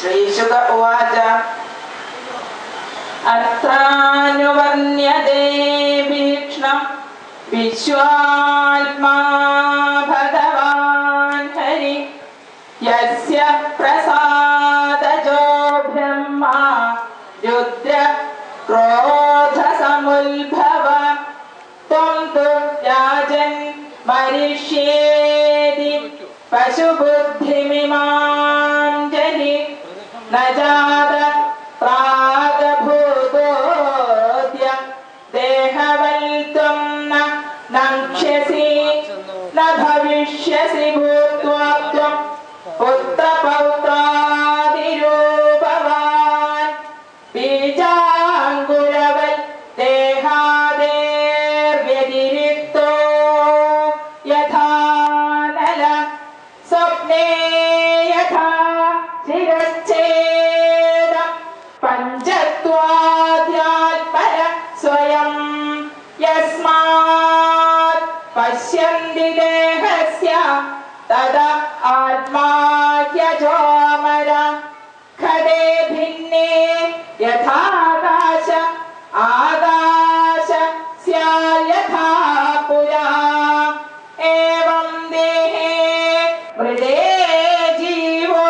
श्रीशुक उवाच अर्थानुवर्ण्यते भीक्ष्णं विश्वात्मा भगवान् हरि यस्य प्रसादजो ब्रह्मा रुद्र क्रोधसमुद्भव त्वं तु राजन् मरिष्येति पशुबुद्धिमिमां जहि न जात प्रागभूतोऽद्य देहवल्त्वं न नक्ष्यसि न भविष्यसि भूत्वा त्वं पुत्रपौत्रादिरूपवान् बीजाङ्कुरवत् देहादेर्व्यतिरिक्तो यथा नल स्वप्ने यथा शिरश्छेदं पञ्चत्वाद्यात्पर स्वयं यस्मात् पश्यन्ति देहस्य तदा आत्मा ह्यजोऽमर खदे भिन्ने यथाकाश आकाश स्यात् यथा पुरा एवं देहे मृदे जीवो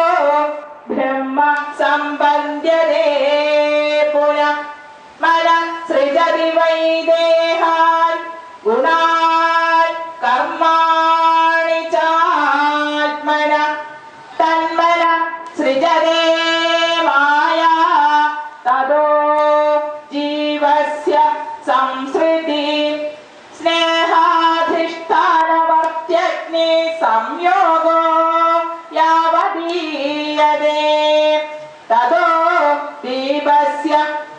ब्रह्म सम्पद्यते पुनः मनः सृजति वै देहान् गुणान् कर्माणि चात्मनः तन्मनः सृजते माया ततो जीवस्य संसृति स्नेहाधिष्ठानवर्त्यग्नि संयोगो यावदीयते ततो दीपस्य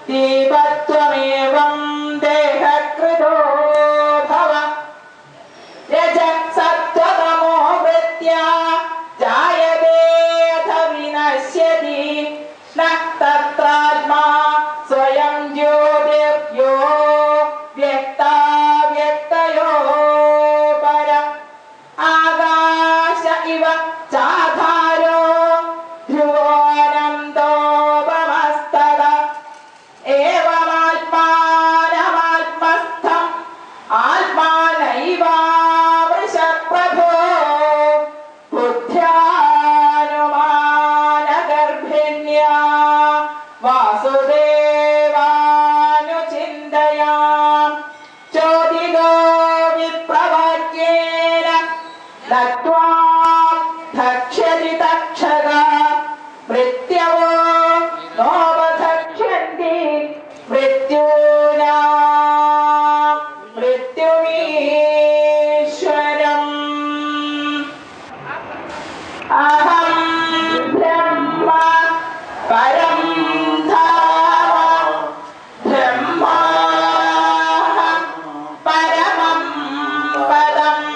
दीपत्वमेवं देहकृतो भव रजसत्त्वतमो वृत्त्या जायते अथ विनश्यति न तत्रात्मा स्वयं ज्योतिर्यो व्यक्ताव्यक्तयो पर आकाश इव चाधारो ध्रुवोऽनन्तोपमस्तदा एवमात्मानमात्मस्थम् आत्मानैवावृषप्रभो बुद्ध्यानुमानगर्भिण्या वासुदेवानुचिन्तयाम् चोदितो विप्रवाक्येन नत्वा धक्ष्यति तक्षका मृत्यवो नोपधक्ष्यन्ति मृत्यूना मृत्युमीश्वरम् अहं ब्रह्म परं धाम ब्रह्माहं परमं पदम्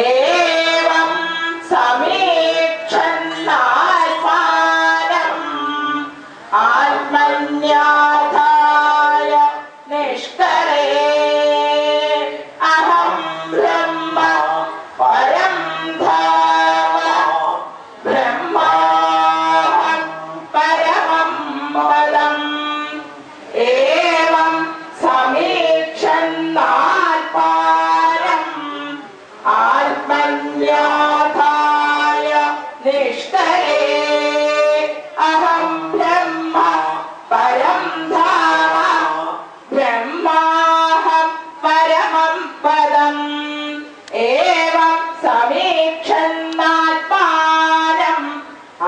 एवं समीक्षन्नात्मानम् आत्मन्याथाय निष्करे अहं ब्रह्म परं धाम ब्रह्माहं परमं पदम् एवं समीक्षन्नात्मानम् आत्मन्याथाय निष्करे अहं ब्रह्म परं धाम ब्रह्माहं परमं पदम् एवं समीक्षन्नात्मानम्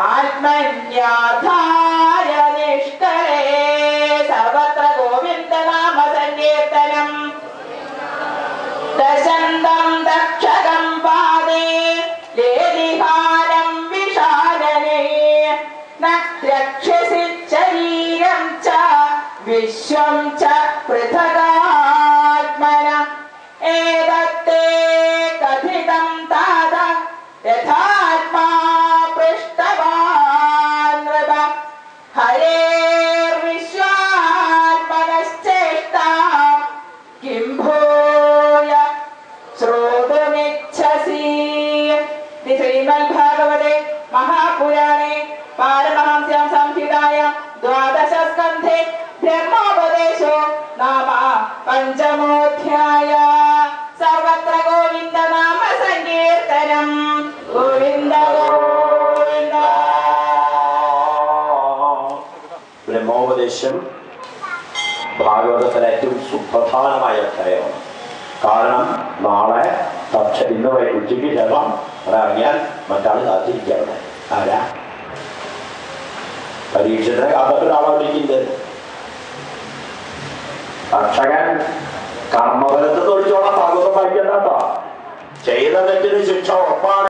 आत्मन्याथाय निष्करे सर्वत्र गोविन्दनाम सङ्कीर्तनम् दशन्दं दक्षकं पादे लेलिहानं विशालने न द्रक्ष्यसि शरीरं च विश्वं च पृथगात्मना एतत्ते कथितं तात यथात्मा पृष्टवान् नृप हरेर्विश्वात्मनश्चेष्टा किं भूय श्रोतुमिच्छसि। श्रीमद्भागवते महापुराणे पारमहंस ഉപദേശം ഭാഗവതത്തിലെ ഏറ്റവും സുപ്രധാനമായ അധ്യായമാണ്. കാരണം നാളെ ഇന്ന് ഉച്ചയ്ക്ക് ശേഷം അവിടെ ഇറങ്ങിയാൽ മറ്റാൾ കാത്തിരിക്കുക. ആരാ? പരീക്ഷയുടെ കാത്തിട്ടൊരാളാണ് ഇരിക്കുന്നത്. കർഷകൻ കർമ്മഫലത്തിൽ തൊഴിച്ചോളം ഭാഗവതം വായിക്കണ്ട. ചെയ്ത തെറ്റിന് ശിക്ഷ ഉറപ്പാണ്.